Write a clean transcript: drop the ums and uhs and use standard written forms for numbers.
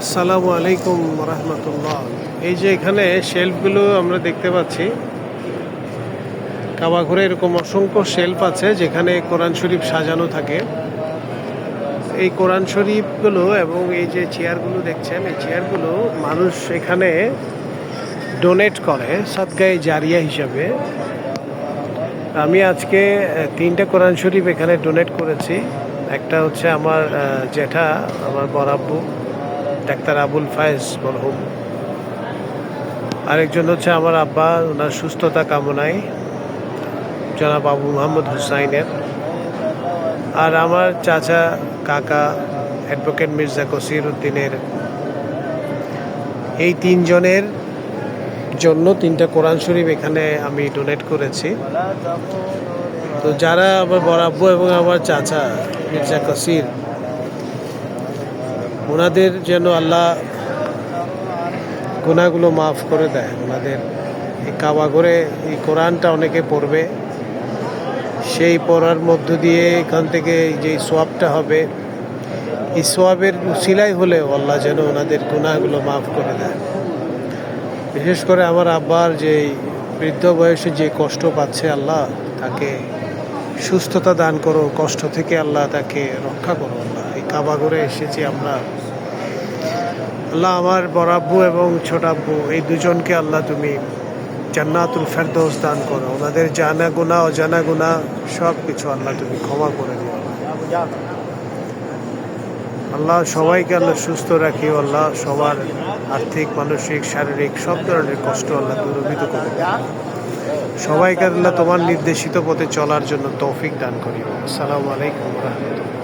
আসসালামু আলাইকুম রহমতুল্লাহ। এই যে এখানে শেলফগুলো আমরা দেখতে পাচ্ছি, কাবা ঘরে এরকম অসংখ্য শেলফ আছে যেখানে কোরআন শরীফ সাজানো থাকে। এই কোরআন শরীফগুলো এবং এই যে চেয়ারগুলো দেখছেন, এই চেয়ারগুলো মানুষ এখানে ডোনেট করে সাদগায়ে জারিয়া হিসাবে। আমি আজকে তিনটা কোরআন শরীফ এখানে ডোনেট করেছি। একটা হচ্ছে আমার জ্যাঠা, আমার বরাব্বু ডাক্তার আবুল ফায়েজ মরহুম। আরেকজন হচ্ছে আমার আব্বা, ওনার সুস্থতা কামনায় জনাব আবু মোহাম্মদ হুসাইনের। আর আমার চাচা কাকা অ্যাডভোকেট মির্জা কসির উদ্দিনের। এই তিনজনের জন্য তিনটা কোরআন শরীফ এখানে আমি ডোনেট করেছি। তো যারা আমার বড় আব্বু এবং আমার চাচা মির্জা কসির, ওনাদের যেন আল্লাহ গুনাহগুলো মাফ করে দেয়। ওনাদের এই কাবা ঘরে এই কোরআনটা অনেকে পড়বে, সেই পড়ার মধ্য দিয়ে এখান থেকে যে সোয়াবটা হবে, এই সোয়াবের উসিলাই হলেও আল্লাহ যেন ওনাদের গুনাহগুলো মাফ করে দেয়। বিশেষ করে আমার আব্বার যে বৃদ্ধ বয়সে যে কষ্ট পাচ্ছে, আল্লাহ তাকে সুস্থতা দান করো, কষ্ট থেকে আল্লাহ তাকে রক্ষা করো। আল্লাহ এই কাবা ঘরে এসেছি আমরা, আল্লাহ আমার বড় আব্বু এবং ছোট আব্বু এই দুজনকে আল্লাহ তুমি জান্নাতুল ফেরদৌস দান করো। ওনাদের জানা গুনাহ অজানা গুনাহ সব কিছু আল্লাহ তুমি ক্ষমা করে দিও। আল্লাহ সবাইকে আল্লাহ সুস্থ রাখিও। আল্লাহ সবার আর্থিক, মানসিক, শারীরিক সব ধরনের কষ্ট আল্লাহ দূরীভূত করে দিও। সবাইকে আল্লাহ তোমার নির্দেশিত পথে চলার জন্য তৌফিক দান করিও। আসসালামু আলাইকুম ওয়া রাহমাতুল্লাহ।